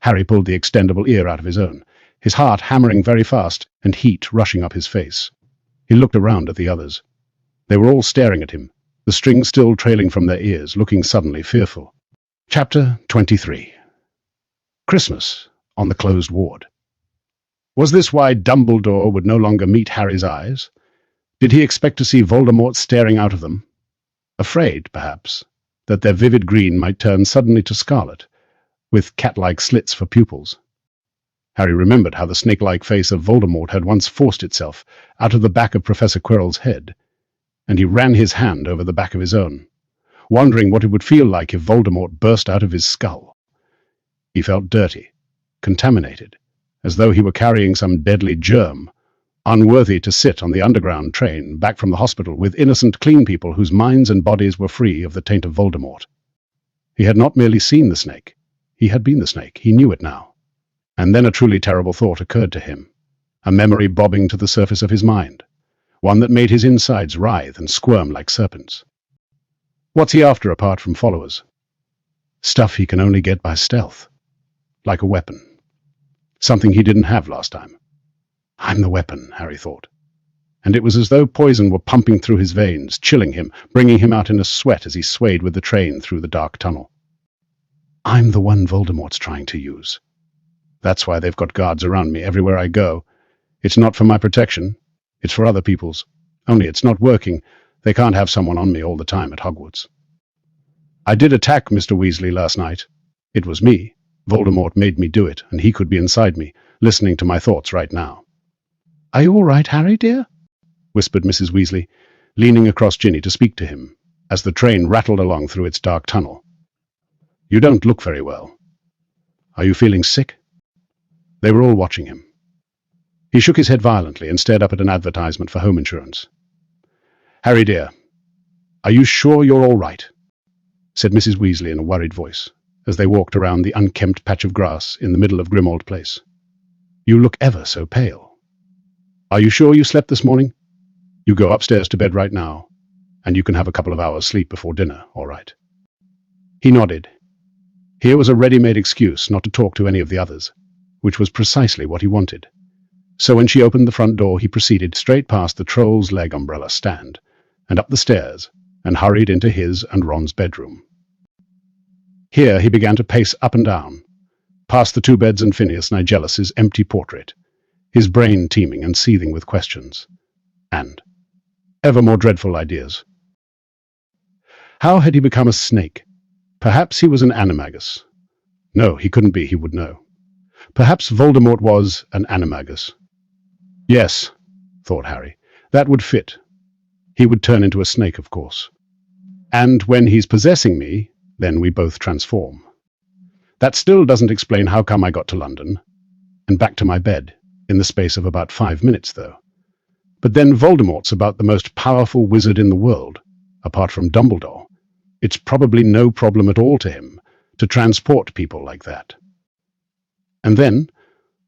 Harry pulled the extendable ear out of his own, his heart hammering very fast and heat rushing up his face. He looked around at the others. They were all staring at him, the strings still trailing from their ears, looking suddenly fearful. Chapter 23. Christmas on the closed ward. Was this why Dumbledore would no longer meet Harry's eyes? Did he expect to see Voldemort staring out of them? Afraid, perhaps, that their vivid green might turn suddenly to scarlet, with cat-like slits for pupils. Harry remembered how the snake-like face of Voldemort had once forced itself out of the back of Professor Quirrell's head, and he ran his hand over the back of his own, wondering what it would feel like if Voldemort burst out of his skull. He felt dirty, contaminated, as though he were carrying some deadly germ, unworthy to sit on the underground train back from the hospital with innocent, clean people whose minds and bodies were free of the taint of Voldemort. He had not merely seen the snake. He had been the snake. He knew it now. And then a truly terrible thought occurred to him, a memory bobbing to the surface of his mind, one that made his insides writhe and squirm like serpents. What's he after apart from followers? Stuff he can only get by stealth, like a weapon. Something he didn't have last time. I'm the weapon, Harry thought. And it was as though poison were pumping through his veins, chilling him, bringing him out in a sweat as he swayed with the train through the dark tunnel. I'm the one Voldemort's trying to use. That's why they've got guards around me everywhere I go. It's not for my protection. It's for other people's. Only it's not working. They can't have someone on me all the time at Hogwarts. I did attack Mr. Weasley last night. It was me. Voldemort made me do it, and he could be inside me, listening to my thoughts right now. Are you all right, Harry, dear? Whispered Mrs. Weasley, leaning across Ginny to speak to him, as the train rattled along through its dark tunnel. You don't look very well. Are you feeling sick? They were all watching him. He shook his head violently and stared up at an advertisement for home insurance. Harry, dear, are you sure you're all right? Said Mrs. Weasley in a worried voice, as they walked around the unkempt patch of grass in the middle of Grimmauld Place. You look ever so pale. Are you sure you slept this morning? You go upstairs to bed right now, and you can have a couple of hours sleep before dinner, all right? He nodded. Here was a ready-made excuse not to talk to any of the others, which was precisely what he wanted. So when she opened the front door, he proceeded straight past the troll's leg umbrella stand, and up the stairs, and hurried into his and Ron's bedroom. Here he began to pace up and down, past the two beds and Phineas Nigellus's empty portrait, his brain teeming and seething with questions, and ever more dreadful ideas. How had he become a snake? Perhaps he was an animagus. No, he couldn't be, he would know. Perhaps Voldemort was an animagus. Yes, thought Harry, that would fit. He would turn into a snake, of course. And when he's possessing me, then we both transform. That still doesn't explain how come I got to London, and back to my bed, in the space of about 5 minutes, though. But then Voldemort's about the most powerful wizard in the world, apart from Dumbledore. It's probably no problem at all to him to transport people like that. And then,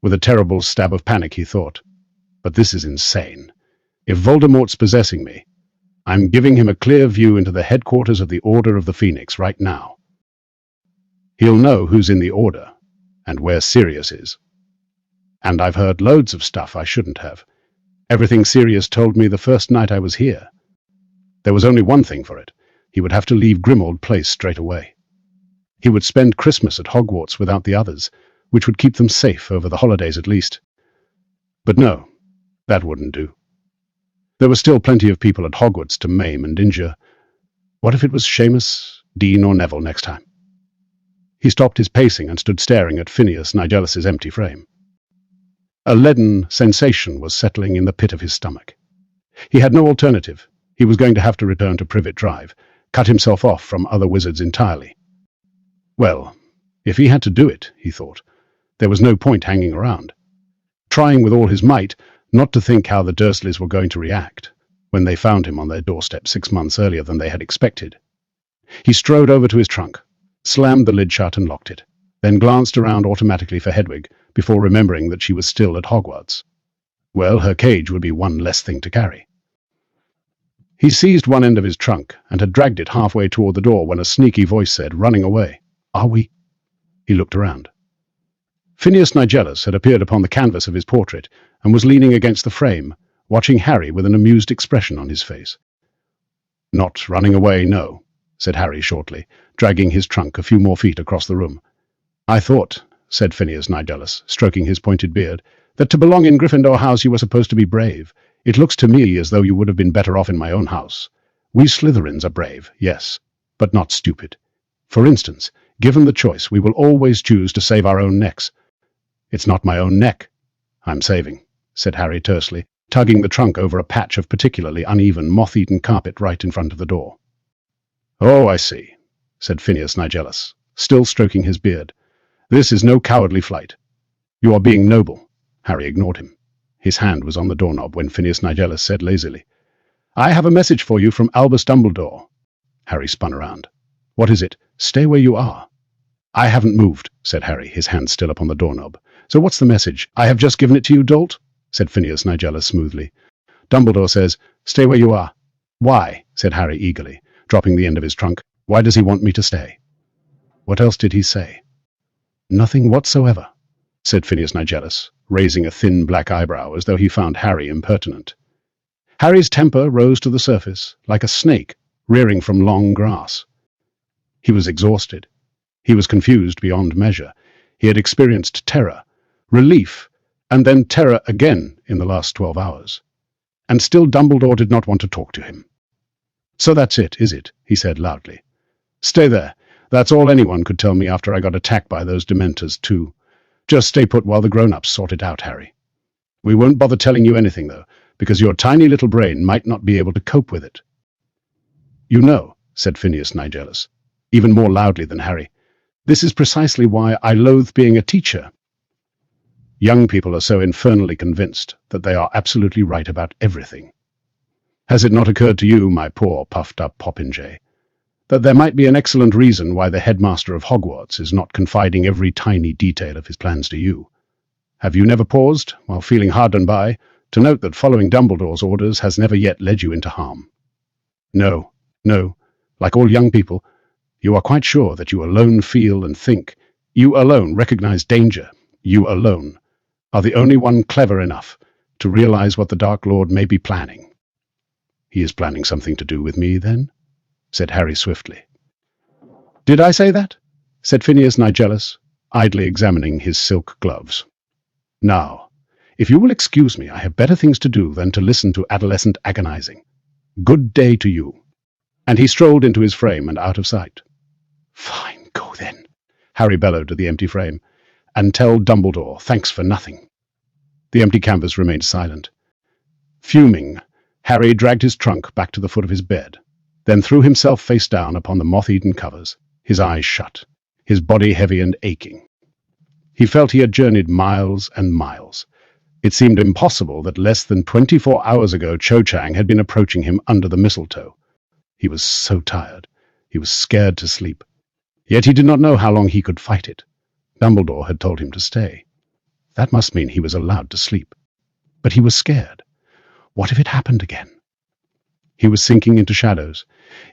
with a terrible stab of panic, he thought, but this is insane. If Voldemort's possessing me, I'm giving him a clear view into the headquarters of the Order of the Phoenix right now. He'll know who's in the Order, and where Sirius is. And I've heard loads of stuff I shouldn't have. Everything Sirius told me the first night I was here. There was only one thing for it. He would have to leave Grimmauld Place straight away. He would spend Christmas at Hogwarts without the others, which would keep them safe over the holidays at least. But no, that wouldn't do. There were still plenty of people at Hogwarts to maim and injure. What if it was Seamus, Dean, or Neville next time? He stopped his pacing and stood staring at Phineas Nigellus's empty frame. A leaden sensation was settling in the pit of his stomach. He had no alternative. He was going to have to return to Privet Drive, cut himself off from other wizards entirely. Well, if he had to do it, he thought, there was no point hanging around, trying with all his might not to think how the Dursleys were going to react when they found him on their doorstep 6 months earlier than they had expected. He strode over to his trunk, slammed the lid shut and locked it, then glanced around automatically for Hedwig before remembering that she was still at Hogwarts. Well, her cage would be one less thing to carry. He seized one end of his trunk and had dragged it halfway toward the door when a sneaky voice said, running away, "Are we?" He looked around. Phineas Nigellus had appeared upon the canvas of his portrait and was leaning against the frame, watching Harry with an amused expression on his face. "Not running away, no," said Harry shortly, dragging his trunk a few more feet across the room. "I thought," said Phineas Nigellus, stroking his pointed beard, "that to belong in Gryffindor House you were supposed to be brave. It looks to me as though you would have been better off in my own house. We Slytherins are brave, yes, but not stupid. For instance, given the choice, we will always choose to save our own necks." "It's not my own neck I'm saving," said Harry tersely, tugging the trunk over a patch of particularly uneven, moth-eaten carpet right in front of the door. "Oh, I see," said Phineas Nigellus, still stroking his beard. "This is no cowardly flight. You are being noble." Harry ignored him. His hand was on the doorknob when Phineas Nigellus said lazily, "I have a message for you from Albus Dumbledore." Harry spun around. "What is it? Stay where you are." "I haven't moved," said Harry, his hand still upon the doorknob. "So what's the message?" "I have just given it to you, dolt," said Phineas Nigellus smoothly. "Dumbledore says, stay where you are." "Why?" said Harry eagerly, dropping the end of his trunk. "Why does he want me to stay?" "What else did he say?" "Nothing whatsoever," said Phineas Nigellus, raising a thin black eyebrow as though he found Harry impertinent. Harry's temper rose to the surface, like a snake rearing from long grass. He was exhausted. He was confused beyond measure. He had experienced terror, relief, and then terror again in the last 12 hours. And still Dumbledore did not want to talk to him. "So that's it, is it?" he said loudly. "Stay there. That's all anyone could tell me after I got attacked by those Dementors, too. Just stay put while the grown-ups sort it out, Harry. We won't bother telling you anything, though, because your tiny little brain might not be able to cope with it." "You know," said Phineas Nigellus, even more loudly than Harry, "this is precisely why I loathe being a teacher. Young people are so infernally convinced that they are absolutely right about everything. Has it not occurred to you, my poor puffed-up popinjay, that there might be an excellent reason why the headmaster of Hogwarts is not confiding every tiny detail of his plans to you? Have you never paused, while feeling hard done by, to note that following Dumbledore's orders has never yet led you into harm? No, no, like all young people, you are quite sure that you alone feel and think, you alone recognize danger, you alone are the only one clever enough to realize what the Dark Lord may be planning." "He is planning something to do with me, then?" said Harry swiftly. "Did I say that?" said Phineas Nigellus, idly examining his silk gloves. "Now, if you will excuse me, I have better things to do than to listen to adolescent agonizing. Good day to you." And he strolled into his frame and out of sight. "Fine, go then," Harry bellowed at the empty frame, "and tell Dumbledore thanks for nothing." The empty canvas remained silent. Fuming, Harry dragged his trunk back to the foot of his bed, then threw himself face down upon the moth-eaten covers, his eyes shut, his body heavy and aching. He felt he had journeyed miles and miles. It seemed impossible that less than 24 hours ago Cho-Chang had been approaching him under the mistletoe. He was so tired. He was scared to sleep. Yet he did not know how long he could fight it. Dumbledore had told him to stay. That must mean he was allowed to sleep. But he was scared. What if it happened again? He was sinking into shadows.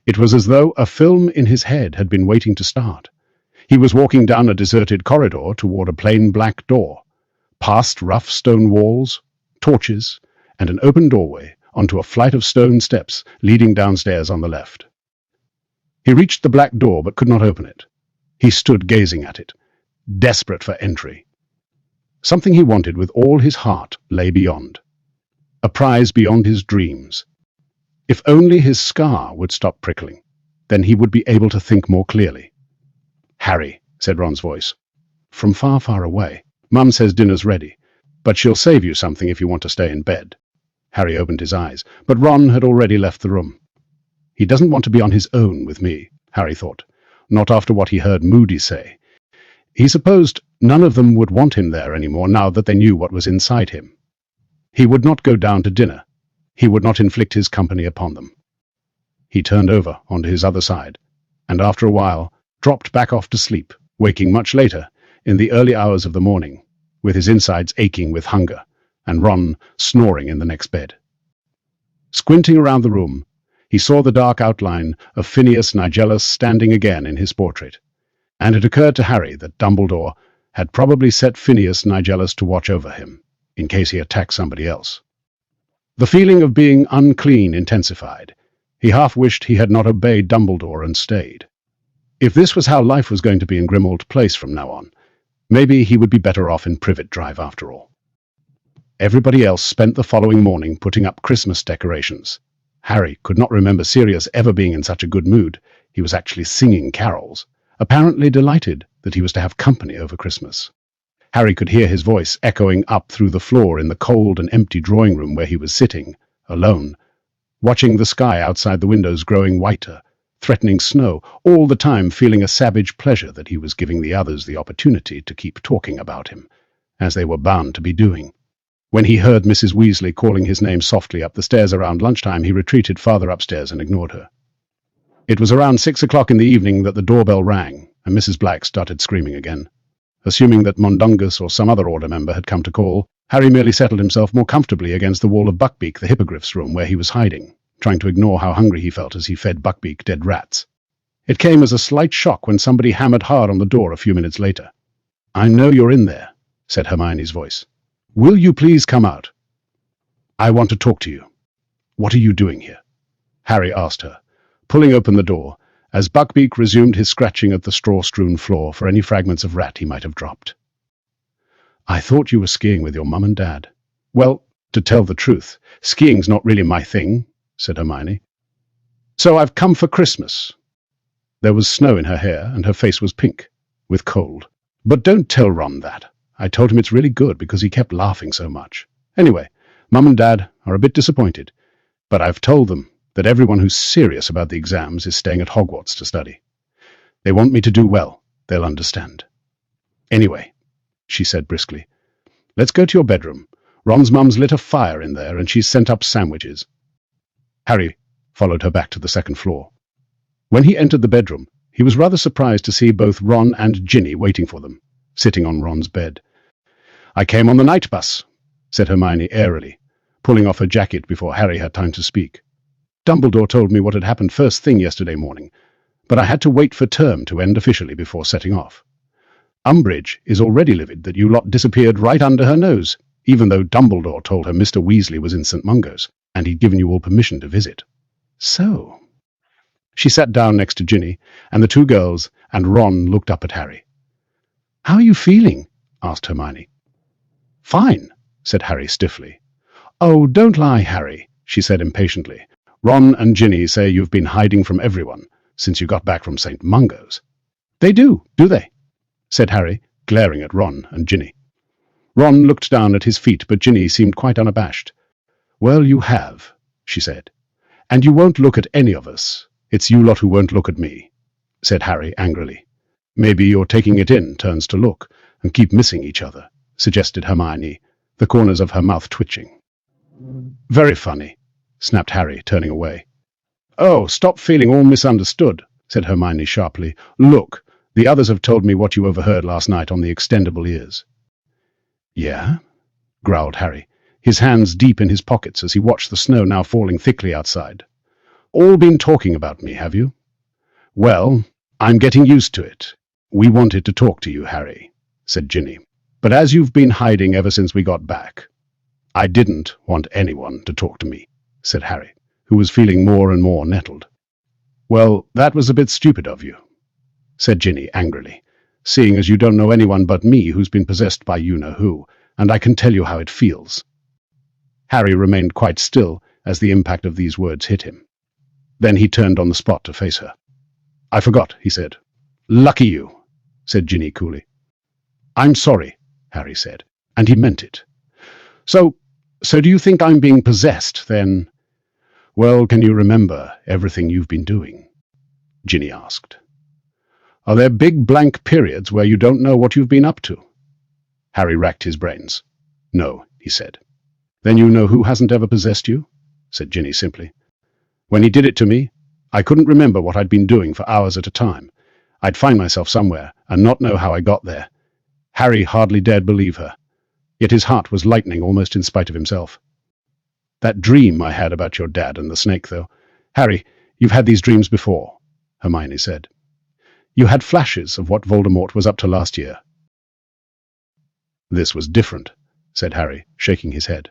It was as though a film in his head had been waiting to start. He was walking down a deserted corridor toward a plain black door, past rough stone walls, torches, and an open doorway onto a flight of stone steps leading downstairs on the left. He reached the black door but could not open it. He stood gazing at it, desperate for entry. Something he wanted with all his heart lay beyond. A prize beyond his dreams. If only his scar would stop prickling, then he would be able to think more clearly. "Harry," said Ron's voice, from far, far away. "Mum says dinner's ready, but she'll save you something if you want to stay in bed." Harry opened his eyes, but Ron had already left the room. He doesn't want to be on his own with me, Harry thought, not after what he heard Moody say. He supposed none of them would want him there anymore now that they knew what was inside him. He would not go down to dinner. He would not inflict his company upon them. He turned over onto his other side, and after a while dropped back off to sleep, waking much later, in the early hours of the morning, with his insides aching with hunger, and Ron snoring in the next bed. Squinting around the room, he saw the dark outline of Phineas Nigellus standing again in his portrait, and it occurred to Harry that Dumbledore had probably set Phineas Nigellus to watch over him, in case he attacked somebody else. The feeling of being unclean intensified. He half wished he had not obeyed Dumbledore and stayed. If this was how life was going to be in Grimmauld Place from now on, maybe he would be better off in Privet Drive after all. Everybody else spent the following morning putting up Christmas decorations. Harry could not remember Sirius ever being in such a good mood. He was actually singing carols, apparently delighted that he was to have company over Christmas. Harry could hear his voice echoing up through the floor in the cold and empty drawing room where he was sitting, alone, watching the sky outside the windows growing whiter, threatening snow, all the time feeling a savage pleasure that he was giving the others the opportunity to keep talking about him, as they were bound to be doing. When he heard Mrs. Weasley calling his name softly up the stairs around lunchtime, he retreated farther upstairs and ignored her. It was around 6 o'clock in the evening that the doorbell rang, and Mrs. Black started screaming again. Assuming that Mundungus or some other order member had come to call, Harry merely settled himself more comfortably against the wall of Buckbeak, the hippogriff's room, where he was hiding, trying to ignore how hungry he felt as he fed Buckbeak dead rats. It came as a slight shock when somebody hammered hard on the door a few minutes later. "I know you're in there," said Hermione's voice. "Will you please come out? I want to talk to you." "What are you doing here?" Harry asked her, pulling open the door, as Buckbeak resumed his scratching at the straw-strewn floor for any fragments of rat he might have dropped. "I thought you were skiing with your mum and dad." "Well, to tell the truth, skiing's not really my thing," said Hermione. "So I've come for Christmas." There was snow in her hair, and her face was pink, with cold. "But don't tell Ron that. I told him it's really good because he kept laughing so much. Anyway, Mum and Dad are a bit disappointed, but I've told them that everyone who's serious about the exams is staying at Hogwarts to study. They want me to do well. They'll understand. Anyway," she said briskly, "let's go to your bedroom. Ron's mum's lit a fire in there, and she's sent up sandwiches." Harry followed her back to the second floor. When he entered the bedroom, he was rather surprised to see both Ron and Ginny waiting for them, sitting on Ron's bed. "I came on the night bus," said Hermione airily, pulling off her jacket before Harry had time to speak. "Dumbledore told me what had happened first thing yesterday morning, but I had to wait for term to end officially before setting off. Umbridge is already livid that you lot disappeared right under her nose, even though Dumbledore told her Mr. Weasley was in St. Mungo's, and he'd given you all permission to visit." "So?" She sat down next to Ginny, and the two girls and Ron looked up at Harry. "How are you feeling?" asked Hermione. "Fine," said Harry stiffly. "Oh, don't lie, Harry," she said impatiently. "Ron and Ginny say you've been hiding from everyone since you got back from St. Mungo's." "They do they?" said Harry, glaring at Ron and Ginny. Ron looked down at his feet, but Ginny seemed quite unabashed. "Well, you have," she said. "And you won't look at any of us. It's you lot who won't look at me," said Harry angrily. "Maybe your taking it in turns to look, and keep missing each other," suggested Hermione, the corners of her mouth twitching. "Very funny," snapped Harry, turning away. "Oh, stop feeling all misunderstood," said Hermione sharply. "Look, the others have told me what you overheard last night on the extendable ears." "Yeah?" growled Harry, his hands deep in his pockets as he watched the snow now falling thickly outside. "All been talking about me, have you? Well, I'm getting used to it. We wanted to talk to you, Harry," said Ginny. "But as you've been hiding ever since we got back—" "I didn't want anyone to talk to me," said Harry, who was feeling more and more nettled. "Well, that was a bit stupid of you," said Ginny angrily, "seeing as you don't know anyone but me who's been possessed by you-know-who, and I can tell you how it feels." Harry remained quite still as the impact of these words hit him. Then he turned on the spot to face her. "I forgot," he said. "Lucky you," said Ginny coolly. "I'm sorry," Harry said, and he meant it. So do you think I'm being possessed, then?" "Well, can you remember everything you've been doing?" Ginny asked. "Are there big blank periods where you don't know what you've been up to?" Harry racked his brains. "No," he said. "Then you know who hasn't ever possessed you?" said Ginny simply. "When he did it to me, I couldn't remember what I'd been doing for hours at a time. I'd find myself somewhere and not know how I got there." Harry hardly dared believe her, yet his heart was lightening almost in spite of himself. "That dream I had about your dad and the snake, though—" "Harry, you've had these dreams before," Hermione said. "You had flashes of what Voldemort was up to last year." This was different, said Harry, shaking his head.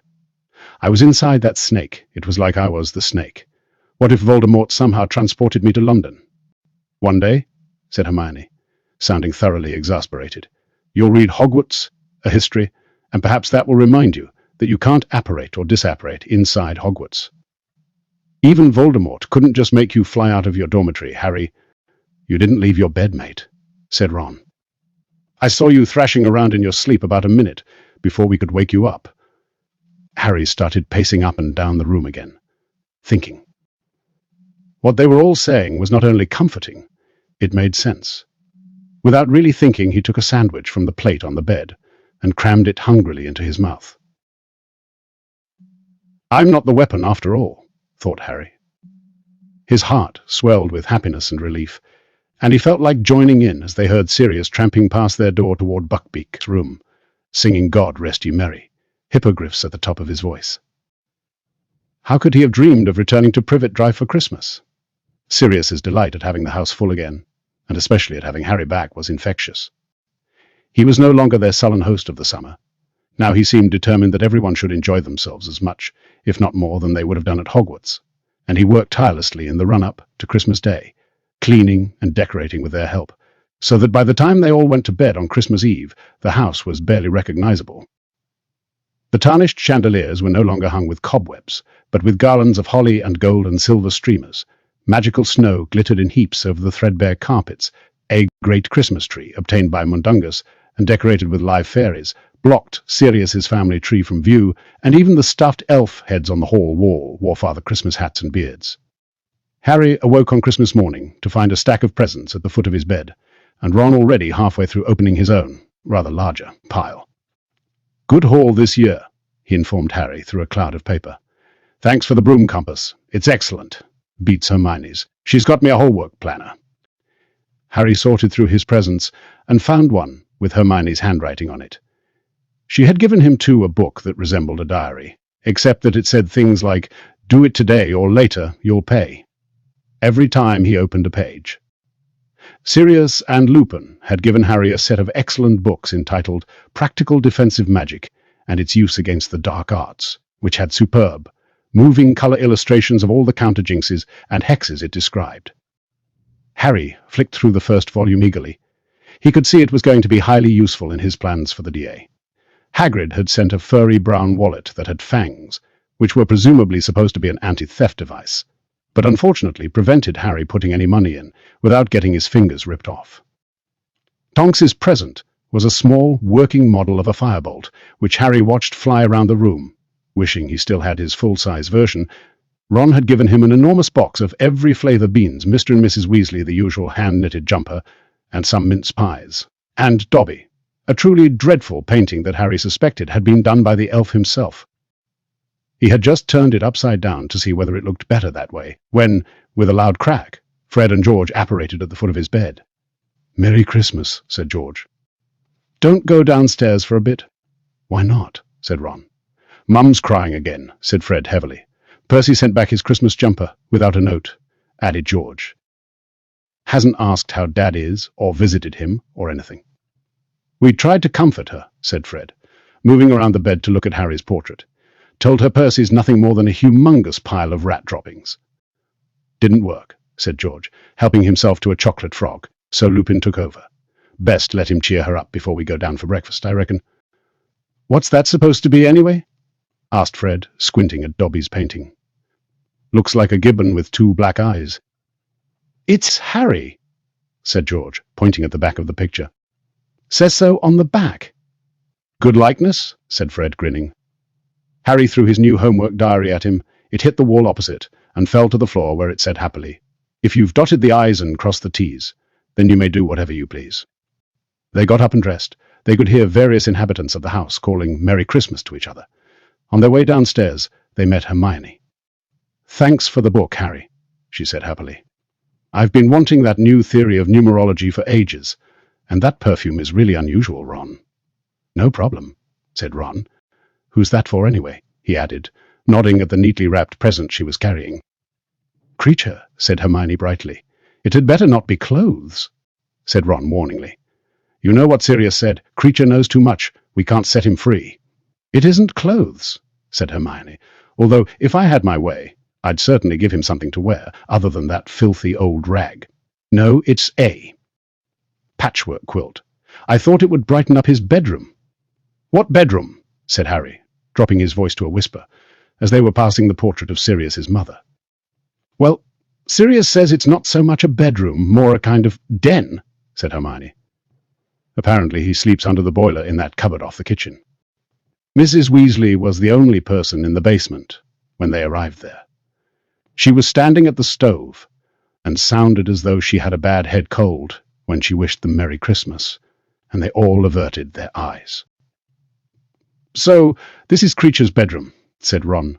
I was inside that snake. It was like I was the snake. What if Voldemort somehow transported me to London? One day, said Hermione, sounding thoroughly exasperated, you'll read Hogwarts, a history, and perhaps that will remind you that you can't apparate or disapparate inside Hogwarts. Even Voldemort couldn't just make you fly out of your dormitory, Harry. You didn't leave your bed, mate, said Ron. I saw you thrashing around in your sleep about a minute before we could wake you up. Harry started pacing up and down the room again, thinking. What they were all saying was not only comforting, it made sense. Without really thinking, he took a sandwich from the plate on the bed and crammed it hungrily into his mouth. I'm not the weapon after all, thought Harry. His heart swelled with happiness and relief, and he felt like joining in as they heard Sirius tramping past their door toward Buckbeak's room, singing God Rest You Merry, hippogriffs at the top of his voice. How could he have dreamed of returning to Privet Drive for Christmas? Sirius's delight at having the house full again, and especially at having Harry back, was infectious. He was no longer their sullen host of the summer. Now he seemed determined that everyone should enjoy themselves as much, if not more, than they would have done at Hogwarts, and he worked tirelessly in the run-up to Christmas Day, cleaning and decorating with their help, so that by the time they all went to bed on Christmas Eve, the house was barely recognizable. The tarnished chandeliers were no longer hung with cobwebs, but with garlands of holly and gold and silver streamers. Magical snow glittered in heaps over the threadbare carpets. A great Christmas tree, obtained by Mundungus and decorated with live fairies, blocked Sirius's family tree from view, and even the stuffed elf heads on the hall wall wore Father Christmas hats and beards. Harry awoke on Christmas morning to find a stack of presents at the foot of his bed, and Ron already halfway through opening his own, rather larger, pile. Good haul this year, he informed Harry through a cloud of paper. Thanks for the broom compass. It's excellent. Beats Hermione's. She's got me a whole work planner. Harry sorted through his presents and found one with Hermione's handwriting on it. She had given him, too, a book that resembled a diary, except that it said things like, "Do it today or later, you'll pay," every time he opened a page. Sirius and Lupin had given Harry a set of excellent books entitled Practical Defensive Magic and Its Use Against the Dark Arts, which had superb, moving color illustrations of all the counterjinxes and hexes it described. Harry flicked through the first volume eagerly. He could see it was going to be highly useful in his plans for the DA. Hagrid had sent a furry brown wallet that had fangs, which were presumably supposed to be an anti-theft device, but unfortunately prevented Harry putting any money in without getting his fingers ripped off. Tonks's present was a small, working model of a firebolt, which Harry watched fly around the room. Wishing he still had his full-size version, Ron had given him an enormous box of every flavour beans, Mr. and Mrs. Weasley, the usual hand-knitted jumper, and some mince pies, and Dobby, a truly dreadful painting that Harry suspected had been done by the elf himself. He had just turned it upside down to see whether it looked better that way, when, with a loud crack, Fred and George apparated at the foot of his bed. "Merry Christmas," said George. "Don't go downstairs for a bit." "Why not?" said Ron. "Mum's crying again," said Fred heavily. "Percy sent back his Christmas jumper, without a note," added George. "Hasn't asked how Dad is, or visited him, or anything." "We tried to comfort her," said Fred, moving around the bed to look at Harry's portrait. "Told her Percy's nothing more than a humongous pile of rat droppings." "Didn't work," said George, helping himself to a chocolate frog, so Lupin took over. "Best let him cheer her up before we go down for breakfast, I reckon." "What's that supposed to be, anyway?" asked Fred, squinting at Dobby's painting. "Looks like a gibbon with two black eyes." "It's Harry," said George, pointing at the back of the picture. "Says so on the back." "Good likeness," said Fred, grinning. Harry threw his new homework diary at him. It hit the wall opposite and fell to the floor, where it said happily, "If you've dotted the I's and crossed the T's, then you may do whatever you please." They got up and dressed. They could hear various inhabitants of the house calling Merry Christmas to each other. On their way downstairs, they met Hermione. "Thanks for the book, Harry," she said happily. "I've been wanting that new theory of numerology for ages, and that perfume is really unusual, Ron." "No problem," said Ron. "Who's that for, anyway?" he added, nodding at the neatly wrapped present she was carrying. "Creature," said Hermione brightly. "It had better not be clothes," said Ron warningly. "You know what Sirius said, Creature knows too much. We can't set him free." "It isn't clothes," said Hermione, "although if I had my way, I'd certainly give him something to wear, other than that filthy old rag. No, it's a patchwork quilt. I thought it would brighten up his bedroom." "What bedroom?" said Harry, dropping his voice to a whisper, as they were passing the portrait of Sirius's mother. "Well, Sirius says it's not so much a bedroom, more a kind of den," said Hermione. "Apparently he sleeps under the boiler in that cupboard off the kitchen." Mrs. Weasley was the only person in the basement when they arrived there. She was standing at the stove and sounded as though she had a bad head cold when she wished them Merry Christmas, and they all averted their eyes. "So, this is Creature's bedroom," said Ron,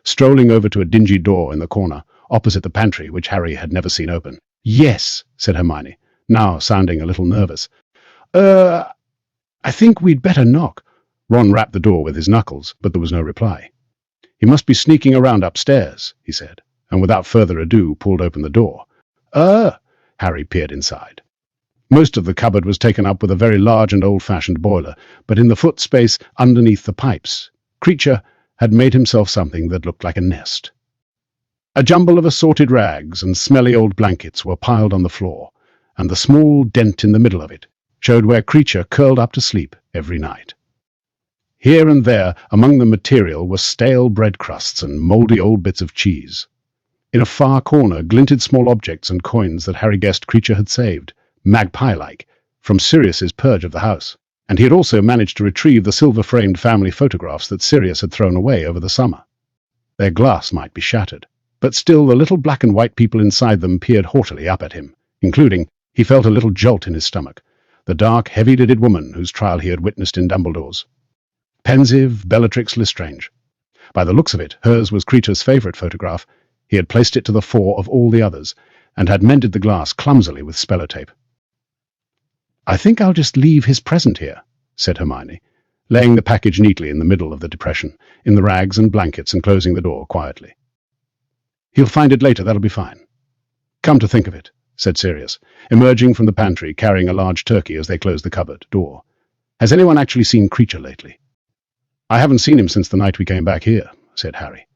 strolling over to a dingy door in the corner, opposite the pantry, which Harry had never seen open. "Yes," said Hermione, now sounding a little nervous. I think we'd better knock." Ron rapped the door with his knuckles, but there was no reply. "He must be sneaking around upstairs," he said, and without further ado pulled open the door. Harry peered inside. Most of the cupboard was taken up with a very large and old-fashioned boiler, but in the foot space underneath the pipes, Creature had made himself something that looked like a nest. A jumble of assorted rags and smelly old blankets were piled on the floor, and the small dent in the middle of it showed where Creature curled up to sleep every night. Here and there among the material were stale bread crusts and mouldy old bits of cheese. In a far corner glinted small objects and coins that Harry guessed Creature had saved, magpie-like, from Sirius's purge of the house, and he had also managed to retrieve the silver-framed family photographs that Sirius had thrown away over the summer. Their glass might be shattered, but still the little black and white people inside them peered haughtily up at him, including, he felt a little jolt in his stomach, the dark, heavy-lidded woman whose trial he had witnessed in Dumbledore's. Pensive Bellatrix Lestrange. By the looks of it, hers was Creature's favourite photograph. He had placed it to the fore of all the others, and had mended the glass clumsily with spellotape. "I think I'll just leave his present here," said Hermione, laying the package neatly in the middle of the depression, in the rags and blankets, and closing the door quietly. "He'll find it later, that'll be fine." "Come to think of it," said Sirius, emerging from the pantry carrying a large turkey as they closed the cupboard door. "Has anyone actually seen Creature lately?" "I haven't seen him since the night we came back here," said Harry.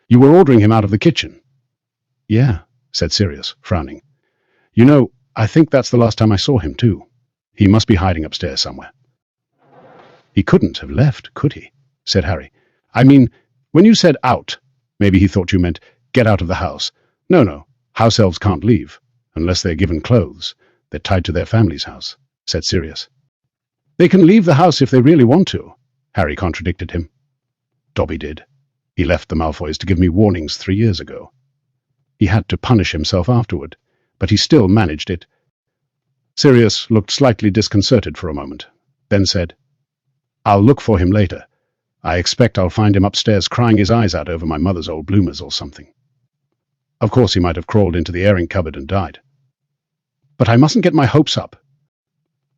"You were ordering him out of the kitchen." "Yeah," said Sirius, frowning. "You know, I think that's the last time I saw him, too. He must be hiding upstairs somewhere." "He couldn't have left, could he?" said Harry. "I mean, when you said out, maybe he thought you meant get out of the house." No, house elves can't leave, unless they're given clothes. They're tied to their family's house," said Sirius. "They can leave the house if they really want to," Harry contradicted him. "Dobby did. He left the Malfoys to give me warnings 3 years ago. He had to punish himself afterward, but he still managed it." Sirius looked slightly disconcerted for a moment, then said, "I'll look for him later. I expect I'll find him upstairs crying his eyes out over my mother's old bloomers or something. Of course he might have crawled into the airing cupboard and died. But I mustn't get my hopes up."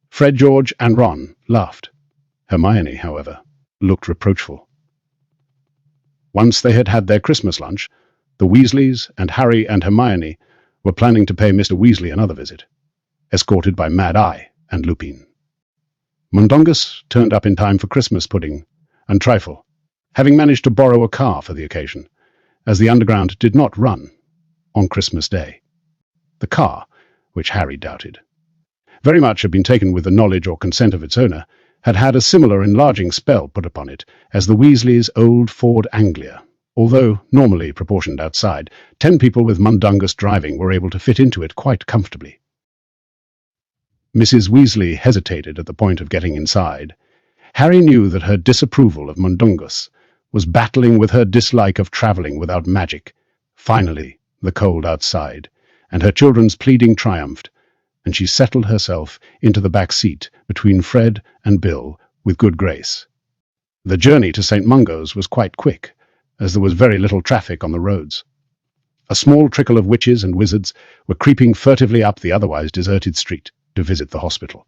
Fred, George, and Ron laughed. Hermione, however, looked reproachful. Once they had had their Christmas lunch, the Weasleys and Harry and Hermione were planning to pay Mr. Weasley another visit, escorted by Mad Eye and Lupin. Mundungus turned up in time for Christmas pudding and trifle, having managed to borrow a car for the occasion, as the Underground did not run on Christmas Day. The car, which Harry doubted, very much had been taken with the knowledge or consent of its owner, had had a similar enlarging spell put upon it as the Weasleys' old Ford Anglia. Although normally proportioned outside, 10 people with Mundungus driving were able to fit into it quite comfortably. Mrs. Weasley hesitated at the point of getting inside. Harry knew that her disapproval of Mundungus was battling with her dislike of travelling without magic. Finally, the cold outside, and her children's pleading triumphed, and she settled herself into the back seat between Fred and Bill with good grace. The journey to St. Mungo's was quite quick, as there was very little traffic on the roads. A small trickle of witches and wizards were creeping furtively up the otherwise deserted street to visit the hospital.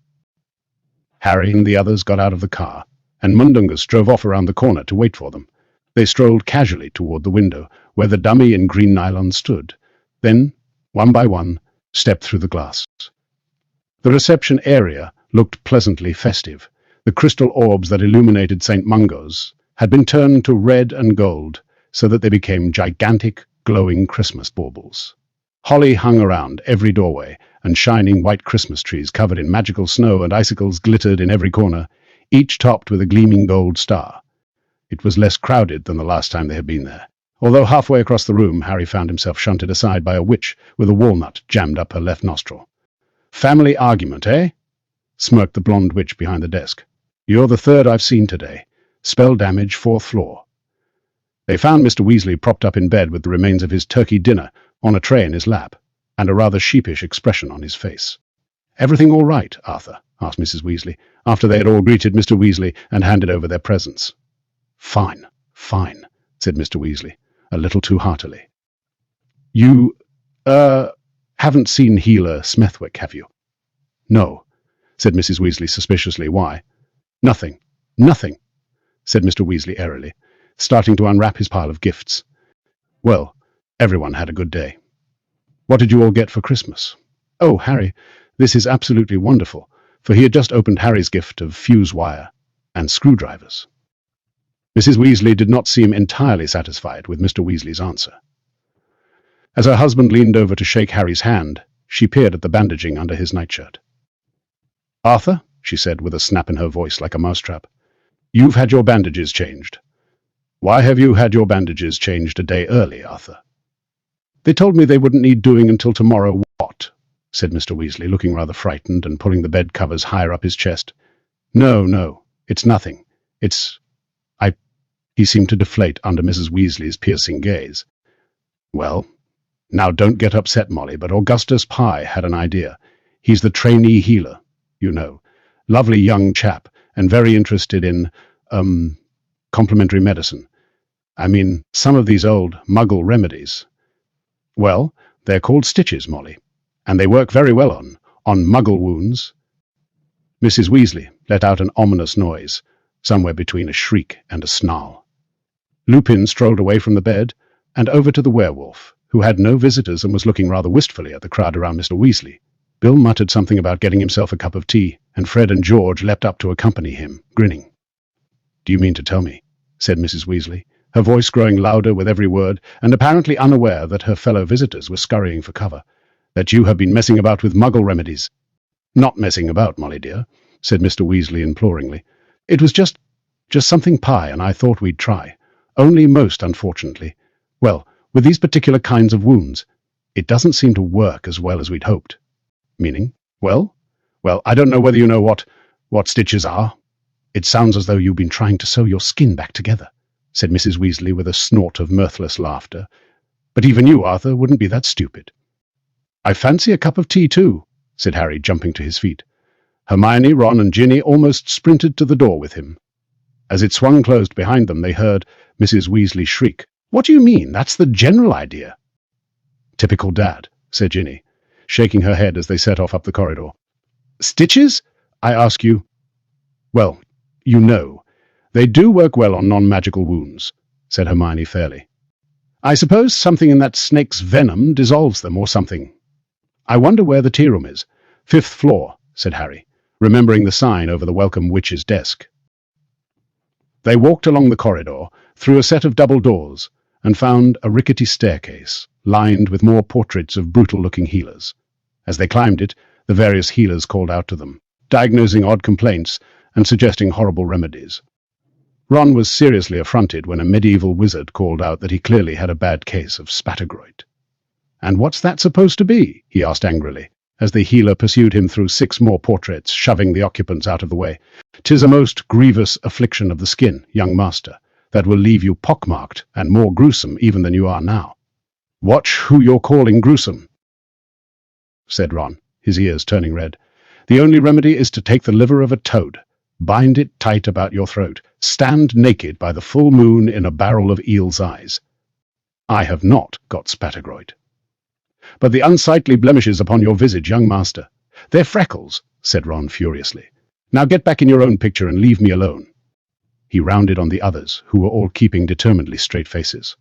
Harry and the others got out of the car, and Mundungus drove off around the corner to wait for them. They strolled casually toward the window, where the dummy in green nylon stood, then, one by one, stepped through the glass. The reception area looked pleasantly festive. The crystal orbs that illuminated St. Mungo's had been turned to red and gold so that they became gigantic, glowing Christmas baubles. Holly hung around every doorway, and shining white Christmas trees covered in magical snow and icicles glittered in every corner, each topped with a gleaming gold star. It was less crowded than the last time they had been there, although halfway across the room Harry found himself shunted aside by a witch with a walnut jammed up her left nostril. "Family argument, eh?" smirked the blonde witch behind the desk. "You're the third I've seen today. Spell damage, fourth floor." They found Mr. Weasley propped up in bed with the remains of his turkey dinner on a tray in his lap, and a rather sheepish expression on his face. "Everything all right, Arthur?" asked Mrs. Weasley, after they had all greeted Mr. Weasley and handed over their presents. "Fine, fine," said Mr. Weasley, a little too heartily. "You, haven't seen Healer Smethwick, have you?" "No," said Mrs. Weasley suspiciously. "Why?" "Nothing, nothing," said Mr. Weasley airily, starting to unwrap his pile of gifts. "Well, everyone had a good day. What did you all get for Christmas?" "Oh, Harry, this is absolutely wonderful," for he had just opened Harry's gift of fuse wire and screwdrivers. Mrs. Weasley did not seem entirely satisfied with Mr. Weasley's answer. As her husband leaned over to shake Harry's hand, she peered at the bandaging under his nightshirt. "Arthur," she said with a snap in her voice like a mousetrap, "you've had your bandages changed." "Why have you had your bandages changed a day early, Arthur?" "They told me they wouldn't need doing until tomorrow." "What?" said Mr. Weasley, looking rather frightened and pulling the bed covers higher up his chest. No, it's nothing. He seemed to deflate under Mrs. Weasley's piercing gaze. "Well, now don't get upset, Molly, but Augustus Pye had an idea. He's the trainee healer, you know. Lovely young chap, and very interested in, complementary medicine. I mean, some of these old Muggle remedies. Well, they're called stitches, Molly, and they work very well on Muggle wounds." Mrs. Weasley let out an ominous noise, somewhere between a shriek and a snarl. Lupin strolled away from the bed and over to the werewolf, who had no visitors and was looking rather wistfully at the crowd around Mr. Weasley. Bill muttered something about getting himself a cup of tea, and Fred and George leapt up to accompany him, grinning. "Do you mean to tell me," said Mrs. Weasley, her voice growing louder with every word, and apparently unaware that her fellow visitors were scurrying for cover, "that you have been messing about with Muggle remedies?" "Not messing about, Molly dear," said Mr. Weasley imploringly. "It was just something Pye and I thought we'd try. Only most unfortunately, well, with these particular kinds of wounds, it doesn't seem to work as well as we'd hoped." "Meaning?" "Well, I don't know whether you know what stitches are." "It sounds as though you've been trying to sew your skin back together," said Mrs. Weasley with a snort of mirthless laughter. "But even you, Arthur, wouldn't be that stupid." "I fancy a cup of tea too," said Harry, jumping to his feet. Hermione, Ron, and Ginny almost sprinted to the door with him. As it swung closed behind them, they heard Mrs. Weasley shriek, "What do you mean? That's the general idea." "Typical Dad," said Ginny, shaking her head as they set off up the corridor. "Stitches, I ask you?" "Well, you know, they do work well on non-magical wounds," said Hermione fairly. "I suppose something in that snake's venom dissolves them or something. I wonder where the tea room is." "Fifth floor," said Harry, remembering the sign over the welcome witch's desk. They walked along the corridor, through a set of double doors, and found a rickety staircase, lined with more portraits of brutal-looking healers. As they climbed it, the various healers called out to them, diagnosing odd complaints and suggesting horrible remedies. Ron was seriously affronted when a medieval wizard called out that he clearly had a bad case of spattergroit. "And what's that supposed to be?" he asked angrily, as the healer pursued him through 6 more portraits, shoving the occupants out of the way. "'Tis a most grievous affliction of the skin, young master, that will leave you pockmarked and more gruesome even than you are now." "Watch who you're calling gruesome," said Ron, his ears turning red. "The only remedy is to take the liver of a toad, bind it tight about your throat, stand naked by the full moon in a barrel of eel's eyes. I have not got spattergroit." "But the unsightly blemishes upon your visage, young master." "They're freckles," said Ron furiously. "Now get back in your own picture and leave me alone." He rounded on the others, who were all keeping determinedly straight faces.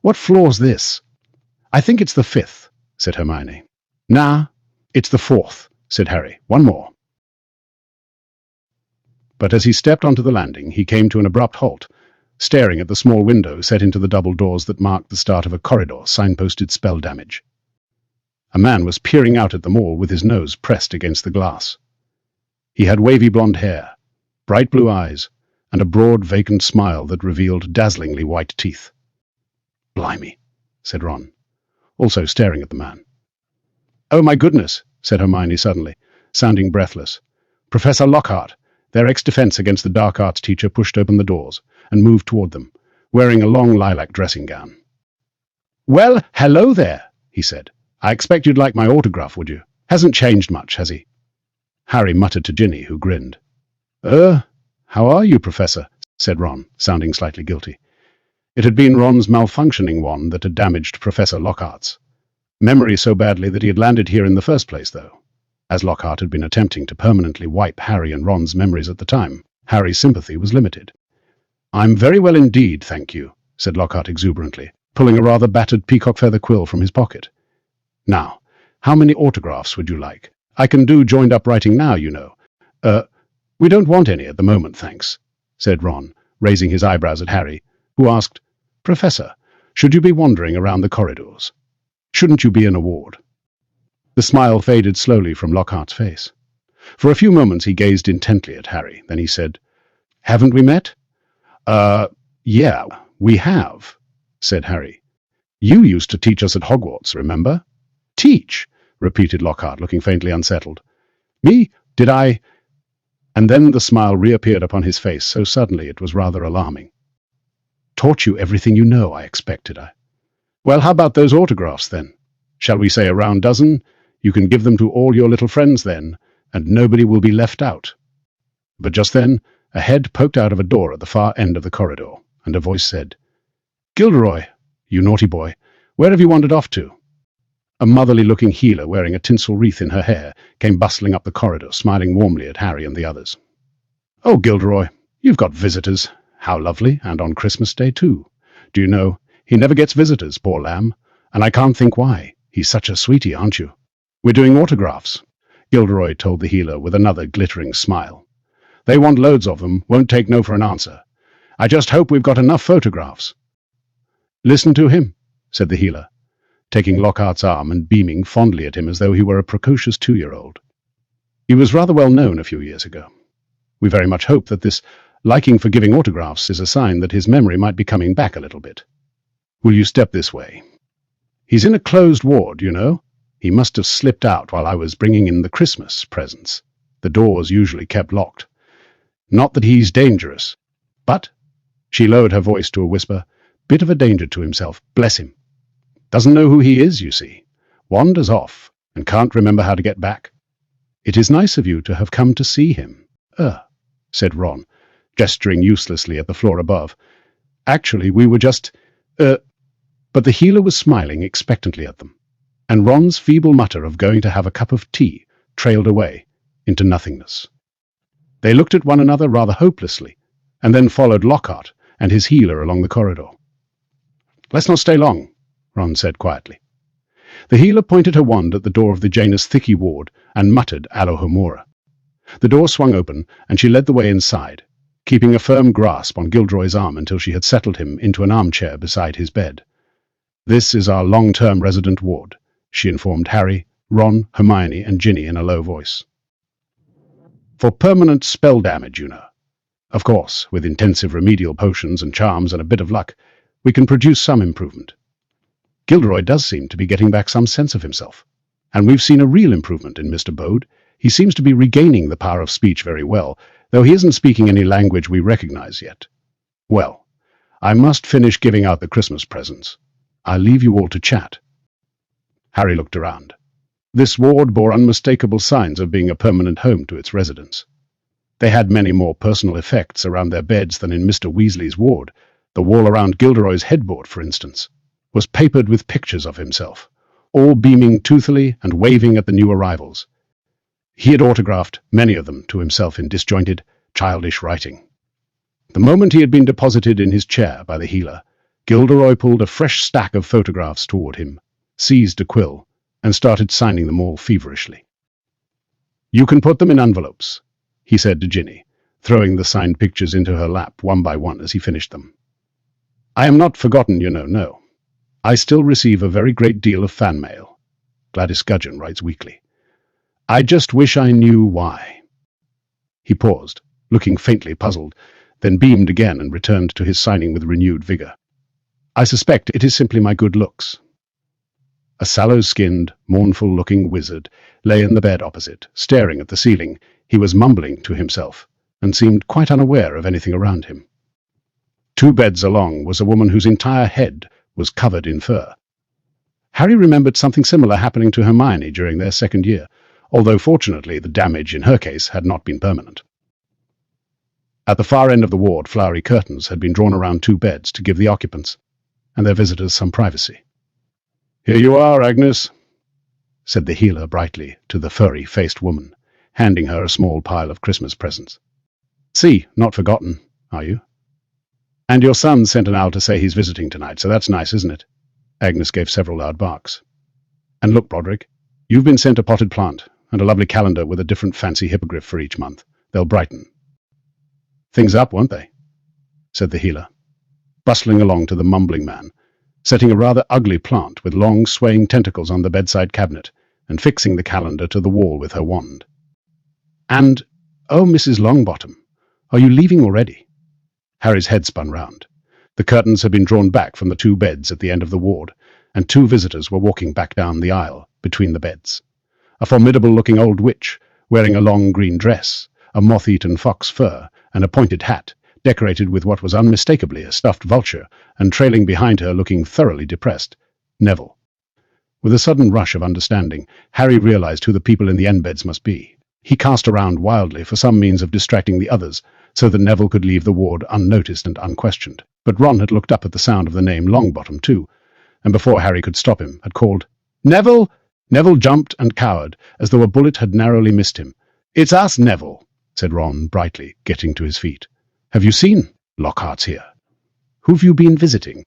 "What floor's this?" "I think it's the 5th, said Hermione. "Nah, it's the 4th, said Harry. "One more." But as he stepped onto the landing, he came to an abrupt halt, staring at the small window set into the double doors that marked the start of a corridor signposted spell damage. A man was peering out at them all with his nose pressed against the glass. He had wavy blonde hair, bright blue eyes, and a broad, vacant smile that revealed dazzlingly white teeth. "Blimey," said Ron, also staring at the man. "Oh my goodness," said Hermione suddenly, sounding breathless. "Professor Lockhart." Their ex-defense against the dark arts teacher pushed open the doors and moved toward them, wearing a long lilac dressing gown. "Well, hello there," he said. "I expect you'd like my autograph, would you? Hasn't changed much, has he?" Harry muttered to Ginny, who grinned. How are you, Professor?" said Ron, sounding slightly guilty. It had been Ron's malfunctioning wand that had damaged Professor Lockhart's memory so badly that he had landed here in the first place, though. As Lockhart had been attempting to permanently wipe Harry and Ron's memories at the time, Harry's sympathy was limited. "I'm very well indeed, thank you," said Lockhart exuberantly, pulling a rather battered peacock feather quill from his pocket. "Now, how many autographs would you like? I can do joined-up writing now, you know." We don't want any at the moment, thanks," said Ron, raising his eyebrows at Harry, who asked, "Professor, should you be wandering around the corridors? Shouldn't you be in a ward?" The smile faded slowly from Lockhart's face. For a few moments he gazed intently at Harry, then he said, "Haven't we met?" Yeah, we have," said Harry. "You used to teach us at Hogwarts, remember?" "Teach?" repeated Lockhart, looking faintly unsettled. "Me? Did I—" And then the smile reappeared upon his face so suddenly it was rather alarming. "Taught you everything you know, I expected. Well, how about those autographs, then? Shall we say a round dozen? You can give them to all your little friends then, and nobody will be left out." But just then, a head poked out of a door at the far end of the corridor, and a voice said, "Gilderoy, you naughty boy, where have you wandered off to?" A motherly-looking healer wearing a tinsel wreath in her hair came bustling up the corridor, smiling warmly at Harry and the others. "Oh, Gilderoy, you've got visitors. How lovely, and on Christmas Day, too. Do you know, he never gets visitors, poor lamb, and I can't think why. He's such a sweetie, aren't you?" "We're doing autographs," Gilderoy told the healer with another glittering smile. "They want loads of them, won't take no for an answer. I just hope we've got enough photographs." "Listen to him," said the healer, taking Lockhart's arm and beaming fondly at him as though he were a precocious 2-year-old. "He was rather well known a few years ago. We very much hope that this liking for giving autographs is a sign that his memory might be coming back a little bit. Will you step this way? He's in a closed ward, you know. He must have slipped out while I was bringing in the Christmas presents. The door's usually kept locked. Not that he's dangerous, but," she lowered her voice to a whisper, "bit of a danger to himself, bless him. Doesn't know who he is, you see. Wanders off, and can't remember how to get back." "It is nice of you to have come to see him," said Ron, gesturing uselessly at the floor above. "Actually, we were just, But the healer was smiling expectantly at them, and Ron's feeble mutter of going to have a cup of tea trailed away into nothingness. They looked at one another rather hopelessly, and then followed Lockhart and his healer along the corridor. "Let's not stay long," Ron said quietly. The healer pointed her wand at the door of the Janus Thicky ward and muttered Alohomora. The door swung open, and she led the way inside, keeping a firm grasp on Gilderoy's arm until she had settled him into an armchair beside his bed. "This is our long-term resident ward," she informed Harry, Ron, Hermione, and Ginny in a low voice. "For permanent spell damage, you know. Of course, with intensive remedial potions and charms and a bit of luck, we can produce some improvement. Gilderoy does seem to be getting back some sense of himself, and we've seen a real improvement in Mr. Bode. He seems to be regaining the power of speech very well, though he isn't speaking any language we recognize yet. Well, I must finish giving out the Christmas presents. I'll leave you all to chat." Harry looked around. This ward bore unmistakable signs of being a permanent home to its residents. They had many more personal effects around their beds than in Mr. Weasley's ward. The wall around Gilderoy's headboard, for instance, was papered with pictures of himself, all beaming toothily and waving at the new arrivals. He had autographed many of them to himself in disjointed, childish writing. The moment he had been deposited in his chair by the healer, Gilderoy pulled a fresh stack of photographs toward him, seized a quill, and started signing them all feverishly. "You can put them in envelopes," he said to Ginny, throwing the signed pictures into her lap one by one as he finished them. "I am not forgotten, you know, no. I still receive a very great deal of fan mail," Gladys Gudgeon writes weekly. "I just wish I knew why." He paused, looking faintly puzzled, then beamed again and returned to his signing with renewed vigor. "I suspect it is simply my good looks." A sallow-skinned, mournful-looking wizard lay in the bed opposite, staring at the ceiling. He was mumbling to himself, and seemed quite unaware of anything around him. 2 beds along was a woman whose entire head was covered in fur. Harry remembered something similar happening to Hermione during their second year, although fortunately the damage in her case had not been permanent. At the far end of the ward, flowery curtains had been drawn around 2 beds to give the occupants and their visitors some privacy. "Here you are, Agnes," said the healer brightly to the furry-faced woman, handing her a small pile of Christmas presents. "See, not forgotten, are you? And your son sent an owl to say he's visiting tonight, so that's nice, isn't it?" Agnes gave several loud barks. "And look, Broderick, you've been sent a potted plant and a lovely calendar with a different fancy hippogriff for each month. They'll brighten." "Things up, won't they?" said the healer, bustling along to the mumbling man, setting a rather ugly plant with long swaying tentacles on the bedside cabinet and fixing the calendar to the wall with her wand. "And, oh, Mrs. Longbottom, are you leaving already?" Harry's head spun round. The curtains had been drawn back from the 2 beds at the end of the ward, and 2 visitors were walking back down the aisle between the beds. A formidable-looking old witch, wearing a long green dress, a moth-eaten fox fur, and a pointed hat, decorated with what was unmistakably a stuffed vulture, and trailing behind her looking thoroughly depressed, Neville. With a sudden rush of understanding, Harry realized who the people in the end beds must be. He cast around wildly for some means of distracting the others, so that Neville could leave the ward unnoticed and unquestioned. But Ron had looked up at the sound of the name Longbottom too, and before Harry could stop him, had called, "Neville!" Neville jumped and cowered, as though a bullet had narrowly missed him. "It's us, Neville," said Ron brightly, getting to his feet. "Have you seen? Lockhart's here. Who've you been visiting?"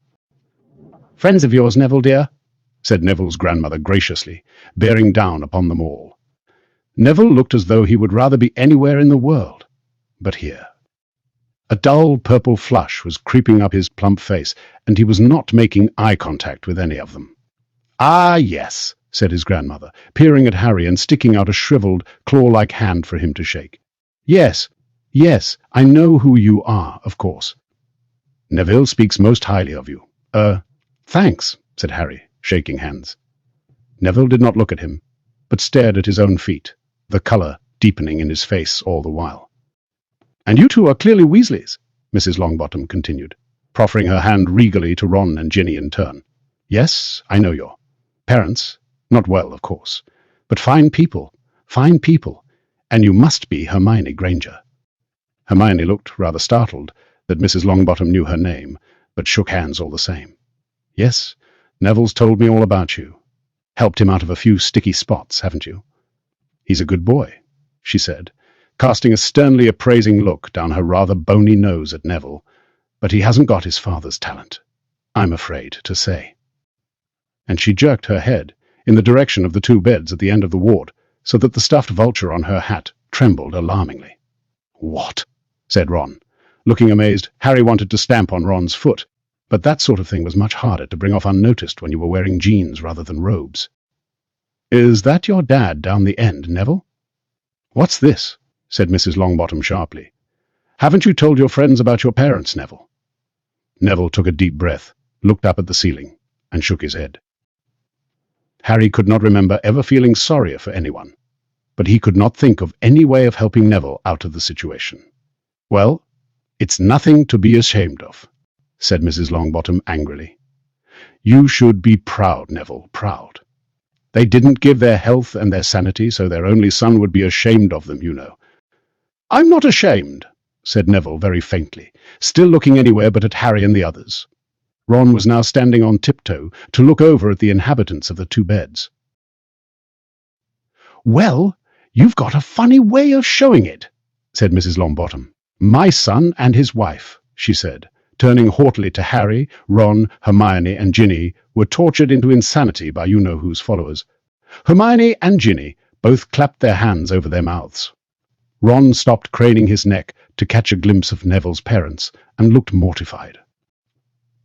"Friends of yours, Neville dear," said Neville's grandmother graciously, bearing down upon them all. Neville looked as though he would rather be anywhere in the world but here. A dull purple flush was creeping up his plump face, and he was not making eye contact with any of them. "Ah, yes," said his grandmother, peering at Harry and sticking out a shriveled, claw-like hand for him to shake. Yes, I know who you are, of course. Neville speaks most highly of you." Thanks," said Harry, shaking hands. Neville did not look at him, but stared at his own feet, the colour deepening in his face all the while. "And you 2 are clearly Weasleys," Mrs. Longbottom continued, proffering her hand regally to Ron and Ginny in turn. "Yes, I know your parents. Not well, of course, but fine people, and you must be Hermione Granger." Hermione looked rather startled that Mrs. Longbottom knew her name, but shook hands all the same. "Yes, Neville's told me all about you. Helped him out of a few sticky spots, haven't you?" "He's a good boy," she said, casting a sternly appraising look down her rather bony nose at Neville, "but he hasn't got his father's talent, I'm afraid to say." And she jerked her head in the direction of the 2 beds at the end of the ward, so that the stuffed vulture on her hat trembled alarmingly. "What?" said Ron. Looking amazed, Harry wanted to stamp on Ron's foot, but that sort of thing was much harder to bring off unnoticed when you were wearing jeans rather than robes. "Is that your dad down the end, Neville?" "What's this?" said Mrs. Longbottom sharply. "Haven't you told your friends about your parents, Neville?" Neville took a deep breath, looked up at the ceiling, and shook his head. Harry could not remember ever feeling sorrier for anyone, but he could not think of any way of helping Neville out of the situation. "Well, it's nothing to be ashamed of," said Mrs. Longbottom angrily. "You should be proud, Neville, proud. They didn't give their health and their sanity so their only son would be ashamed of them, you know." "I'm not ashamed," said Neville very faintly, still looking anywhere but at Harry and the others. Ron was now standing on tiptoe to look over at the inhabitants of the 2 beds. "Well, you've got a funny way of showing it," said Mrs. Longbottom. "My son and his wife," she said, turning haughtily to Harry, Ron, Hermione, and Ginny, were tortured into insanity by you-know-who's followers. Hermione and Ginny both clapped their hands over their mouths. Ron stopped craning his neck to catch a glimpse of Neville's parents and looked mortified.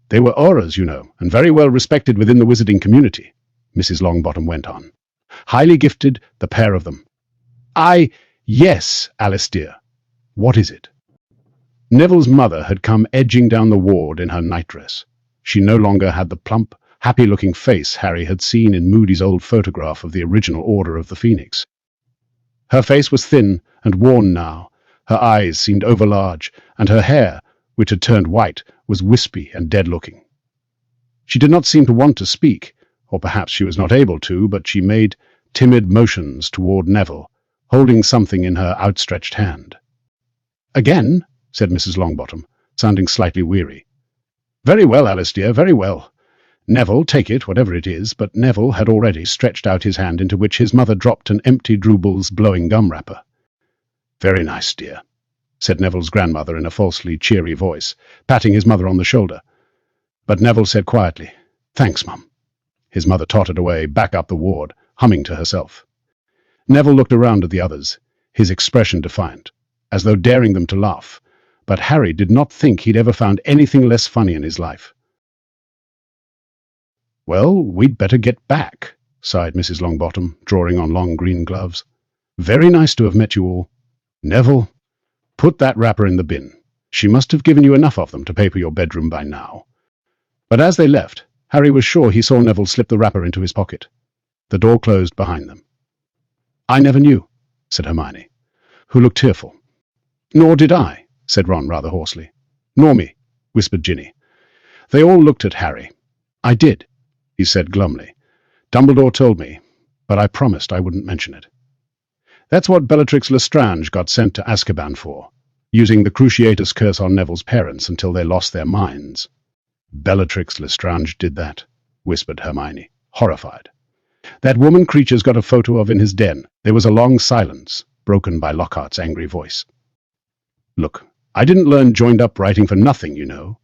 They were Aurors, you know, and very well respected within the wizarding community, Mrs. Longbottom went on. Highly gifted, the pair of them. Yes, Alice dear. What is it? Neville's mother had come edging down the ward in her nightdress. She no longer had the plump, happy-looking face Harry had seen in Moody's old photograph of the original Order of the Phoenix. Her face was thin and worn now. Her eyes seemed overlarge, and her hair, which had turned white, was wispy and dead-looking. She did not seem to want to speak, or perhaps she was not able to, but she made timid motions toward Neville, holding something in her outstretched hand. Again, said Mrs. Longbottom, sounding slightly weary. Very well, Alice dear, very well. Neville, take it, whatever it is, but Neville had already stretched out his hand into which his mother dropped an empty Drubel's blowing gum wrapper. Very nice, dear, said Neville's grandmother in a falsely cheery voice, patting his mother on the shoulder. But Neville said quietly, Thanks, Mum. His mother tottered away, back up the ward, humming to herself. Neville looked around at the others, his expression defiant, as though daring them to laugh, but Harry did not think he'd ever found anything less funny in his life. Well, we'd better get back, sighed Mrs. Longbottom, drawing on long green gloves. Very nice to have met you all. Neville, put that wrapper in the bin. She must have given you enough of them to paper your bedroom by now. But as they left, Harry was sure he saw Neville slip the wrapper into his pocket. The door closed behind them. I never knew, said Hermione, who looked tearful. Nor did I, said Ron rather hoarsely. Nor me, whispered Ginny. They all looked at Harry. I did, he said glumly. Dumbledore told me, but I promised I wouldn't mention it. That's what Bellatrix Lestrange got sent to Azkaban for, using the Cruciatus curse on Neville's parents until they lost their minds. Bellatrix Lestrange did that, whispered Hermione, horrified. That woman Creature's got a photo of in his den. There was a long silence, broken by Lockhart's angry voice. Look, I didn't learn joined-up writing for nothing, you know.